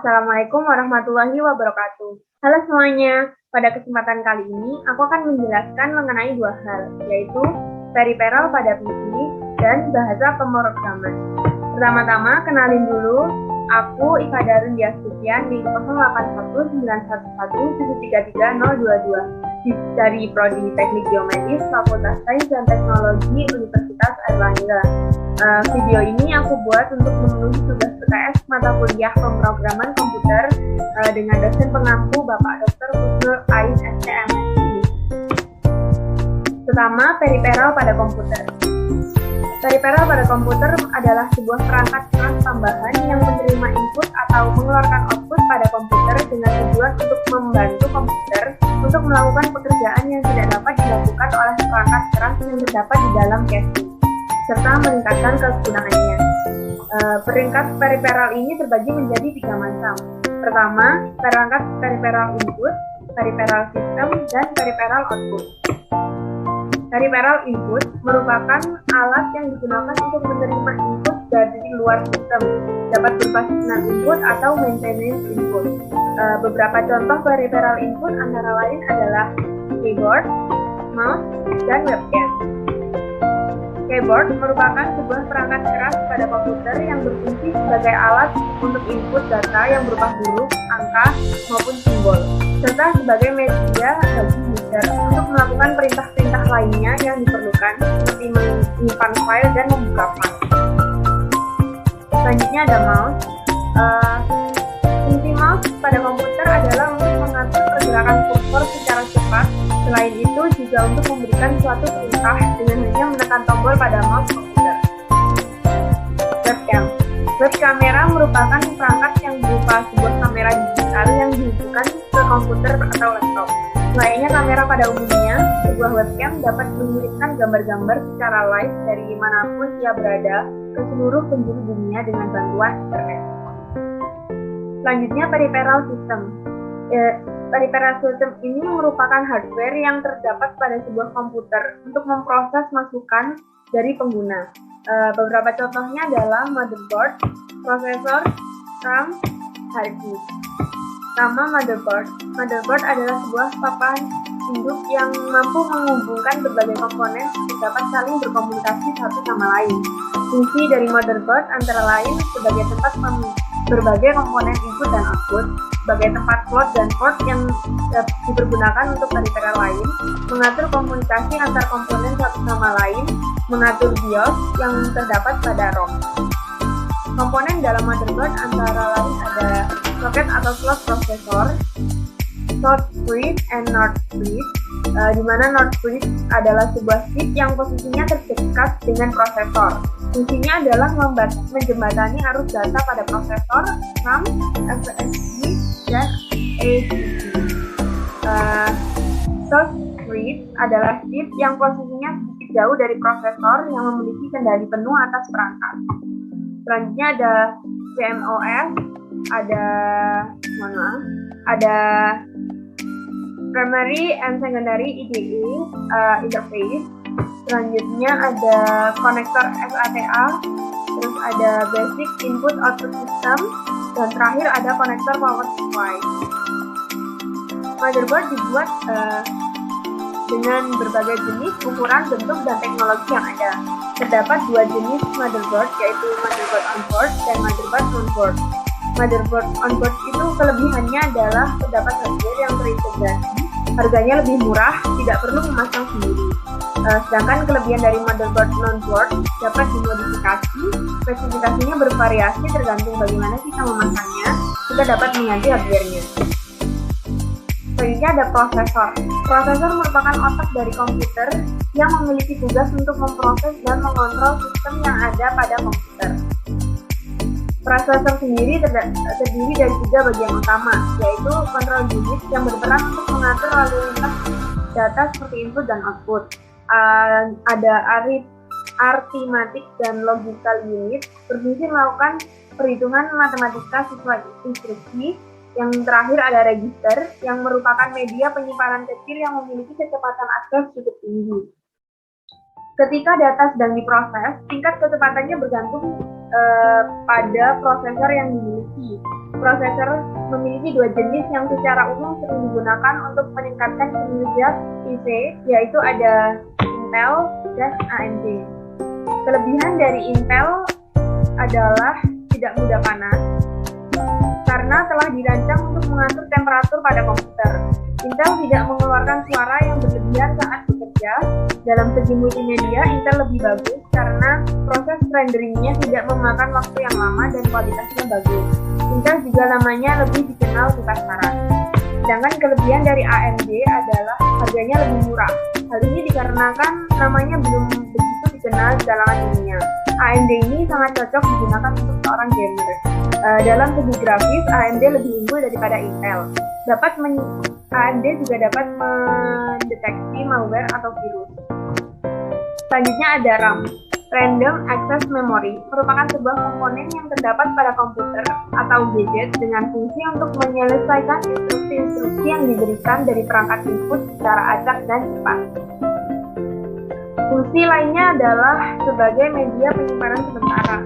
Assalamualaikum warahmatullahi wabarakatuh. Halo semuanya, pada kesempatan kali ini aku akan menjelaskan mengenai dua hal, yaitu periperal pada PC dan bahasa pemrograman. Pertama-tama, kenalin dulu, aku Iva Darun Diasution di 081911733022 dari Prodi Teknik Geometris Fakultas Sains dan Teknologi Universitas Airlangga. Video ini aku buat untuk memenuhi tugas UTS mata kuliah pemrograman komputer dengan dosen pengampu Bapak Dr. Husnul Ais STMSI. Pertama, periperal pada komputer. Periperal pada komputer adalah sebuah perangkat keras tambahan yang menerima input atau mengeluarkan output pada komputer dengan tujuan untuk membantu komputer untuk melakukan pekerjaan yang tidak dapat dilakukan oleh perangkat keras yang terdapat di dalam casing, serta meningkatkan kegunaannya. Peringkat periperal ini terbagi menjadi 3 macam. Pertama, perangkat periperal input, periperal system, dan periperal output. Periperal input merupakan alat yang digunakan untuk menerima input dari luar sistem, dapat berupa signal input atau maintenance input. Beberapa contoh periperal input antara lain adalah keyboard, mouse, dan webcam. Keyboard merupakan sebuah perangkat keras pada komputer yang berfungsi sebagai alat untuk input data yang berupa huruf, angka, maupun simbol, serta sebagai media bagi user untuk melakukan perintah-perintah lainnya yang diperlukan, seperti menyimpan file dan membuka file. Selanjutnya ada mouse. Fungsi mouse pada komputer adalah untuk mengatur pergerakan kursor secara cepat. Selain itu juga untuk memberikan suatu perintah dengan hanya menekan tombol pada mouse komputer. Webcam. Web kamera merupakan perangkat yang berupa sebuah kamera digital yang dihubungkan ke komputer atau laptop. Layaknya kamera pada umumnya, sebuah webcam dapat mengirimkan gambar-gambar secara live dari manapun ia berada ke seluruh penjuru dunia dengan bantuan internet. Selanjutnya, periperal system. Periperal system ini merupakan hardware yang terdapat pada sebuah komputer untuk memproses masukan dari pengguna. Beberapa contohnya adalah motherboard, prosesor, RAM, hard disk. Pertama, motherboard. Motherboard adalah sebuah papan induk yang mampu menghubungkan berbagai komponen yang dapat saling berkomunikasi satu sama lain. Fungsi dari motherboard antara lain sebagai tempat berbagai komponen input dan output, sebagai tempat slot dan port yang dipergunakan untuk periperal lain, mengatur komunikasi antar komponen satu sama lain, mengatur BIOS yang terdapat pada ROM. Komponen dalam motherboard antara lain ada soket atau slot prosesor, south bridge and north bridge, di mana north bridge adalah sebuah chip yang posisinya terdekat dengan prosesor. Fungsinya adalah menjembatani arus data pada prosesor, RAM, SSD, dan ADC. South bridge adalah chip yang posisinya sedikit jauh dari prosesor yang memiliki kendali penuh atas perangkat. Selanjutnya ada CMOS, ada primary and secondary IDE interface. Selanjutnya ada konektor SATA, terus ada basic input output system, dan terakhir ada konektor power supply. Motherboard dibuat dengan berbagai jenis, ukuran, bentuk, dan teknologi yang ada. Terdapat 2 jenis motherboard, yaitu motherboard on-board dan motherboard on-board. Motherboard on-board itu kelebihannya adalah terdapat hardware yang terintegrasi, harganya lebih murah, tidak perlu memasang sendiri. Sedangkan kelebihan dari motherboard non-board dapat dimodifikasi, spesifikasinya bervariasi tergantung bagaimana kita memasangnya, kita dapat mengganti hardware-nya. Selanjutnya ada prosesor. Prosesor merupakan otak dari komputer yang memiliki tugas untuk memproses dan mengontrol sistem yang ada pada komputer. Prosesor sendiri terdiri dari 3 bagian utama, yaitu control unit yang berperan untuk mengatur lalu lintas data seperti input dan output. Ada arithmetic dan logical unit, berfungsi melakukan perhitungan matematika sesuai instruksi. Yang terakhir ada register, yang merupakan media penyimpanan kecil yang memiliki kecepatan akses cukup tinggi. Ketika data sedang diproses, tingkat kecepatannya bergantung pada prosesor yang dimiliki. Prosesor memiliki dua jenis yang secara umum sering digunakan untuk meningkatkan kinerja PC, yaitu ada Intel dan AMD. Kelebihan dari Intel adalah tidak mudah panas karena telah dirancang untuk mengatur temperatur pada komputer. Intel tidak mengeluarkan suara yang berlebihan saat bekerja. Dalam segi multimedia, Intel lebih bagus karena proses renderingnya tidak memakan waktu yang lama dan kualitasnya bagus. Intel juga namanya lebih dikenal di pasaran. Sedangkan kelebihan dari AMD adalah harganya lebih murah. Hal ini dikarenakan namanya belum begitu dikenal di kalangan dunia. AMD ini sangat cocok digunakan untuk seorang gamer. Dalam segi grafis, AMD lebih unggul daripada Intel. AMD juga dapat mendeteksi malware atau virus. Selanjutnya ada RAM. Random Access Memory merupakan sebuah komponen yang terdapat pada komputer atau gadget dengan fungsi untuk menyelesaikan instruksi-instruksi yang diberikan dari perangkat input secara acak dan cepat. Fungsi lainnya adalah sebagai media penyimpanan sementara.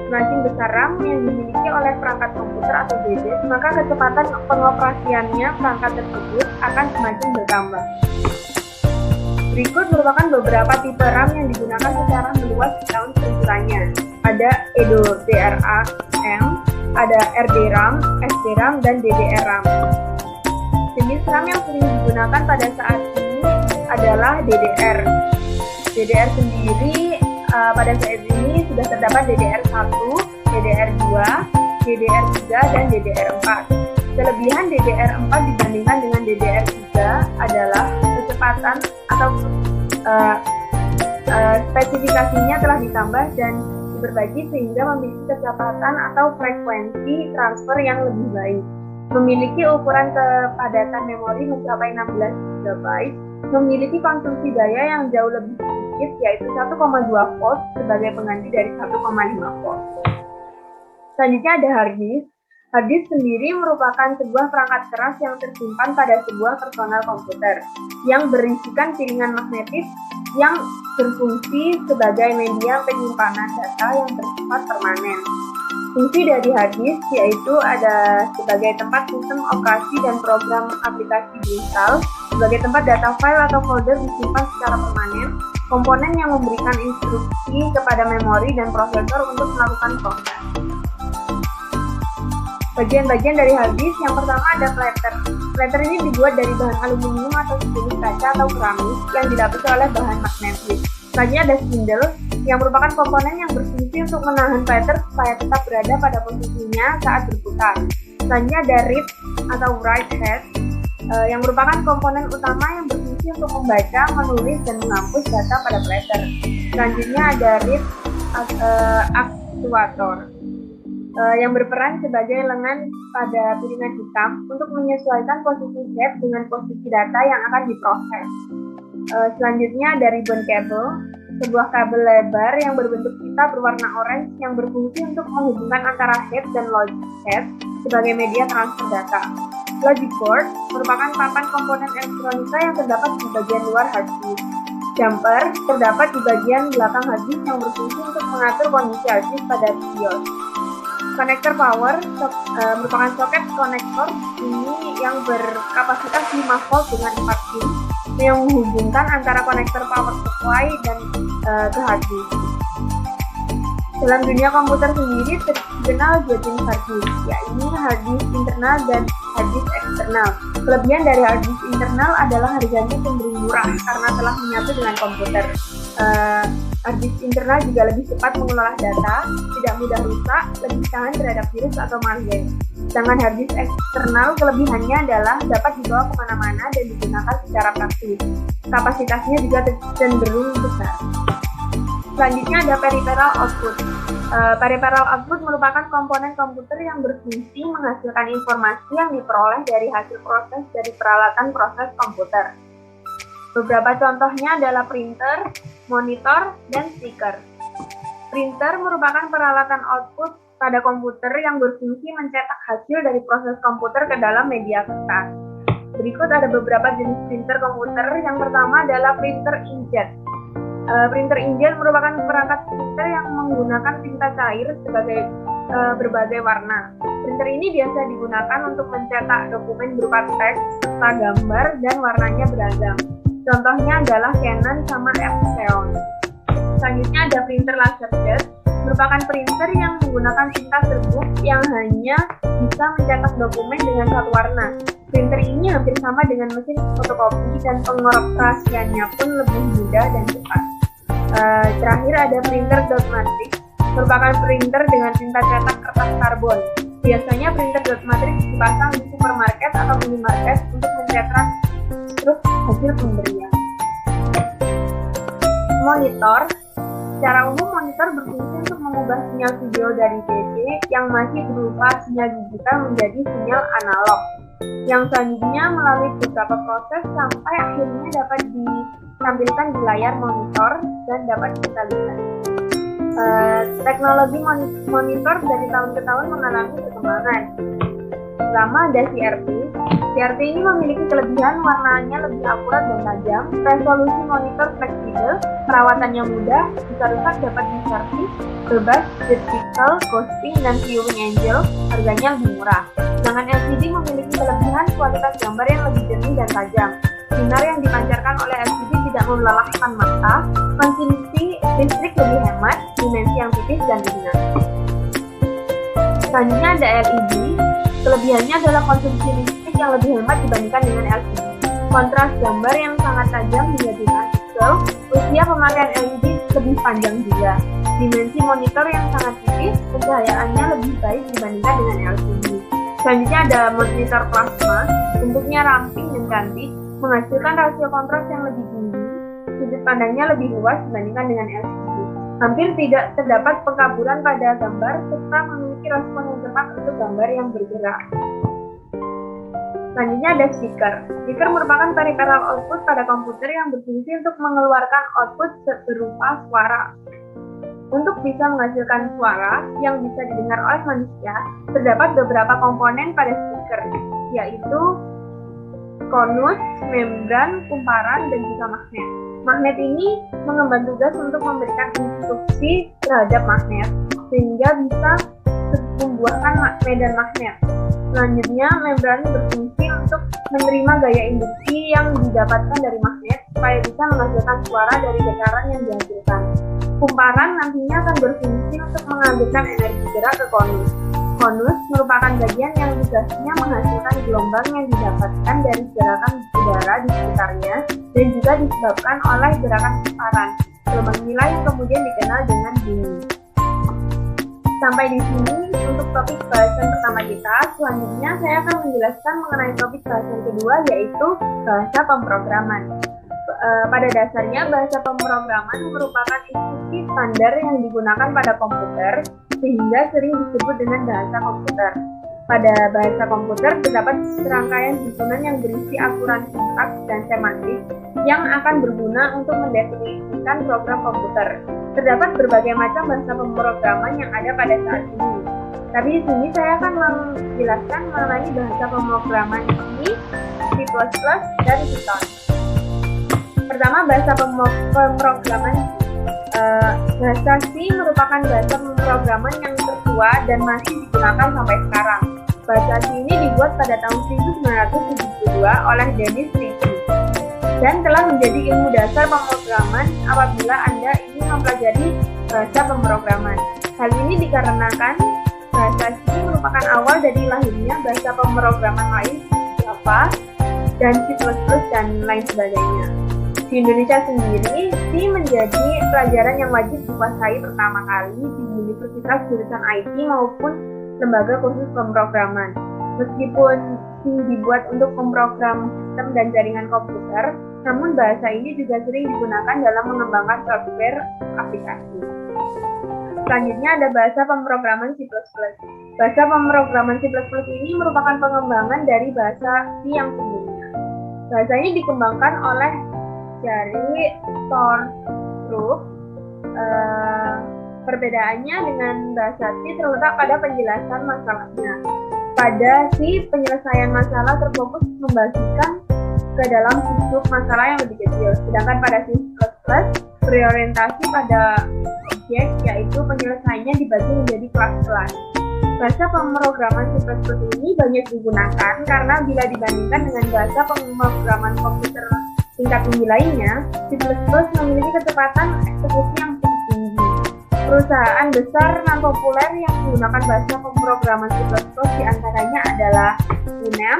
Semakin besar RAM yang dimiliki oleh perangkat komputer atau gadget, maka kecepatan pengoperasiannya perangkat tersebut akan semakin bertambah. Berikut merupakan beberapa tipe RAM yang digunakan secara meluas di tahun peluncurannya. Ada eDRAM, ada RDRAM, SDRAM, dan DDR-RAM. Jenis RAM yang sering digunakan pada saat ini adalah DDR. DDR sendiri pada saat ini sudah terdapat DDR1, DDR2, DDR3, dan DDR4. Kelebihan DDR4 dibandingkan dengan DDR3 adalah kecepatan atau spesifikasinya telah ditambah dan diperbaiki sehingga memiliki kecepatan atau frekuensi transfer yang lebih baik. Memiliki ukuran kepadatan memori mencapai 16 GB, memiliki konsumsi daya yang jauh lebih sedikit yaitu 1,2 volt sebagai pengganti dari 1,5 volt. Selanjutnya ada hard disk. Hard disk sendiri merupakan sebuah perangkat keras yang tersimpan pada sebuah personal komputer yang berisikan piringan magnetis yang berfungsi sebagai media penyimpanan data yang bersifat permanen. Fungsi dari hard disk yaitu ada sebagai tempat sistem operasi dan program aplikasi diinstal, sebagai tempat data file atau folder disimpan secara permanen, komponen yang memberikan instruksi kepada memori dan prosesor untuk melakukan proses. Bagian-bagian dari hard disk yang pertama ada platter. Platter ini dibuat dari bahan aluminium atau sejenis kaca atau keramik yang dilapisi oleh bahan magnetis. Selanjutnya ada spindle yang merupakan komponen yang berfungsi untuk menahan platter supaya tetap berada pada posisinya saat berputar. Selanjutnya ada read atau write head yang merupakan komponen utama yang berfungsi untuk membaca, menulis, dan menghapus data pada platter. Selanjutnya ada read actuator yang berperan sebagai lengan pada piringan hitam untuk menyesuaikan posisi head dengan posisi data yang akan diproses. Selanjutnya ada ribbon cable, sebuah kabel lebar yang berbentuk pita berwarna orange yang berfungsi untuk menghubungkan antara head dan logic head sebagai media transfer data. Logic board merupakan papan komponen elektronika yang terdapat di bagian luar hard disk. Jumper terdapat di bagian belakang hard disk yang berfungsi untuk mengatur kondisi hard disk pada BIOS. Konektor power merupakan soket konektor ini yang berkapasitas 5 volt dengan 4 pin yang menghubungkan antara konektor power supply dan ke hard disk. Dalam dunia komputer sendiri terkenal dua jenis hard disk, yaitu hard disk internal dan hard disk eksternal. Kelebihan dari hard disk internal adalah harganya cenderung murah karena telah menyatu dengan komputer. Hard disk internal juga lebih cepat mengelola data, tidak mudah rusak, lebih tahan terhadap virus atau malware. Sedangkan hard disk eksternal kelebihannya adalah dapat dibawa kemana-mana dan digunakan secara praktis. Kapasitasnya juga cenderung besar. Selanjutnya ada peripheral output. Peripheral output merupakan komponen komputer yang berfungsi menghasilkan informasi yang diperoleh dari hasil proses dari peralatan proses komputer. Beberapa contohnya adalah printer, monitor, dan speaker. Printer merupakan peralatan output pada komputer yang berfungsi mencetak hasil dari proses komputer ke dalam media kertas. Berikut ada beberapa jenis printer komputer. Yang pertama adalah printer inkjet. Printer inkjet merupakan perangkat printer yang menggunakan tinta cair sebagai berbagai warna. Printer ini biasa digunakan untuk mencetak dokumen berupa teks, serta gambar, dan warnanya beragam. Contohnya adalah Canon sama Epson. Selanjutnya ada printer laserjet, merupakan printer yang menggunakan tinta serbuk yang hanya bisa mencetak dokumen dengan satu warna. Printer ini hampir sama dengan mesin fotokopi dan pengoperasiannya pun lebih mudah dan cepat. Terakhir ada printer dot matrix, merupakan printer dengan tinta cetak kertas karbon. Biasanya printer dot matrix dipasang di supermarket atau minimarket untuk mencetak struk hasil pemberian. Monitor. Secara umum, monitor berfungsi untuk mengubah sinyal video dari PC yang masih berupa sinyal digital menjadi sinyal analog, yang selanjutnya melalui beberapa proses sampai akhirnya dapat ditampilkan di layar monitor dan dapat kita lihat. Teknologi monitor dari tahun ke tahun mengalami perkembangan. Pertama ada CRT. CRT ini memiliki kelebihan warnanya lebih akurat dan tajam, resolusi monitor fleksibel, perawatannya mudah, jika rusak dapat diservis, bebas vertical, ghosting, dan viewing angle, harganya lebih murah. Sedangkan LCD memiliki kelebihan kualitas gambar yang lebih jernih dan tajam. Sinar yang dipancarkan oleh LCD tidak melelahkan mata, konsumsi listrik lebih hemat, dimensi yang tipis dan ringan. Selanjutnya ada LED. Kelebihannya adalah konsumsi listrik yang lebih hemat dibandingkan dengan LCD. Kontras gambar yang sangat tajam hingga jutaan piksel, usia pemakaian LED lebih panjang juga. Dimensi monitor yang sangat tipis, pencahayaannya lebih baik dibandingkan dengan LCD. Selanjutnya ada monitor plasma, bentuknya ramping dan cantik, menghasilkan rasio kontras yang lebih tinggi, sudut pandangnya lebih luas dibandingkan dengan LCD. Hampir tidak terdapat pengkaburan pada gambar serta memiliki respon yang cepat untuk gambar yang bergerak. Selanjutnya ada speaker. Speaker merupakan peripheral output pada komputer yang berfungsi untuk mengeluarkan output berupa suara. Untuk bisa menghasilkan suara yang bisa didengar oleh manusia, terdapat beberapa komponen pada speaker, yaitu konus, membran, kumparan, dan juga magnet. Magnet ini mengemban tugas untuk memberikan instruksi terhadap magnet, sehingga bisa membuahkan medan magnet. Selanjutnya, membran berfungsi untuk menerima gaya induksi yang didapatkan dari magnet, supaya bisa menghasilkan suara dari getaran yang dihasilkan. Kumparan nantinya akan berfungsi untuk mengambilkan energi gerak ke konus. Konus merupakan bagian yang tugasnya menghasilkan gelombang yang didapatkan dari gerakan udara di sekitarnya dan juga disebabkan oleh gerakan kumparan. Gelombang inilah yang kemudian dikenal dengan bunyi. Sampai di sini untuk topik bahasan pertama kita. Selanjutnya saya akan menjelaskan mengenai topik bahasan kedua, yaitu bahasa pemrograman. Pada dasarnya, bahasa pemrograman merupakan instruksi standar yang digunakan pada komputer, sehingga sering disebut dengan bahasa komputer. Pada bahasa komputer terdapat serangkaian susunan yang berisi aturan sintaks dan semantik yang akan berguna untuk mendefinisikan program komputer. Terdapat berbagai macam bahasa pemrograman yang ada pada saat ini. Tapi di sini saya akan menjelaskan mengenai bahasa pemrograman ini, C++ dan Python. Pertama, bahasa pemrograman. Bahasa C merupakan bahasa pemrograman yang tertua dan masih digunakan sampai sekarang. Bahasa C ini dibuat pada tahun 1972 oleh Dennis Ritchie dan telah menjadi ilmu dasar pemrograman apabila Anda ingin mempelajari bahasa pemrograman. Hal ini dikarenakan bahasa C merupakan awal dari lahirnya bahasa pemrograman lain, Java dan C++ dan lain sebagainya. Di Indonesia sendiri, C menjadi pelajaran yang wajib dikuasai pertama kali di universitas jurusan IT maupun lembaga kursus pemrograman. Meskipun C dibuat untuk memprogram sistem dan jaringan komputer, namun bahasa ini juga sering digunakan dalam mengembangkan software aplikasi. Selanjutnya ada bahasa pemrograman C++. Bahasa pemrograman C++ ini merupakan pengembangan dari bahasa C yang sebelumnya. Bahasa ini dikembangkan oleh dari Thorndrup. Perbedaannya dengan bahasa C terletak pada penjelasan masalahnya. Pada C, penyelesaian masalah terfokus membagikan ke dalam subgrup masalah yang lebih kecil. Sedangkan pada C++, berorientasi pada objek, yaitu penyelesaiannya dibagi menjadi kelas-kelas. Bahasa pemrograman C++ ini banyak digunakan karena bila dibandingkan dengan bahasa pemrograman komputer tingkat tinggi lainnya, C++ memiliki kecepatan eksekusi yang cukup tinggi. Perusahaan besar dan populer yang menggunakan bahasa pemrograman C++ diantaranya adalah IBM,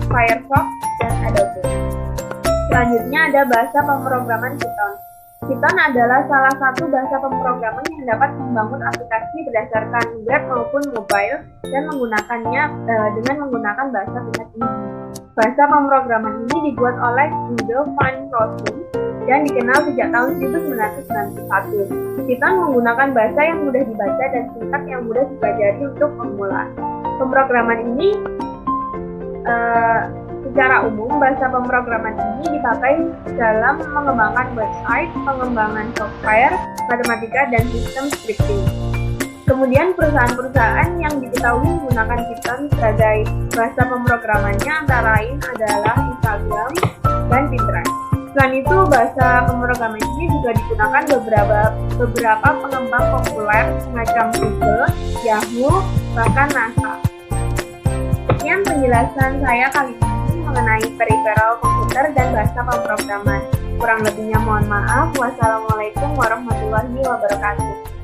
Firefox, dan Adobe. Selanjutnya ada bahasa pemrograman Python. Python adalah salah satu bahasa pemrograman yang dapat membangun aplikasi berdasarkan web maupun mobile dan menggunakannya dengan menggunakan bahasa tingkat tinggi. Bahasa pemrograman ini dibuat oleh Guido van Rossum dan dikenal sejak tahun 1991. Python menggunakan bahasa yang mudah dibaca dan sintaks yang mudah dipelajari untuk pemula. Pemrograman ini secara umum, bahasa pemrograman ini dipakai dalam mengembangkan website, pengembangan software, matematika, dan sistem scripting. Kemudian perusahaan-perusahaan yang diketahui menggunakan Python sebagai bahasa pemrogramannya antara lain adalah Instagram dan Pinterest. Selain itu, bahasa pemrograman ini juga digunakan beberapa pengembang populer semacam Google, Yahoo, bahkan NASA. Sekian penjelasan saya kali ini mengenai peripheral komputer dan bahasa pemrograman. Kurang lebihnya mohon maaf. Wassalamualaikum warahmatullahi wabarakatuh.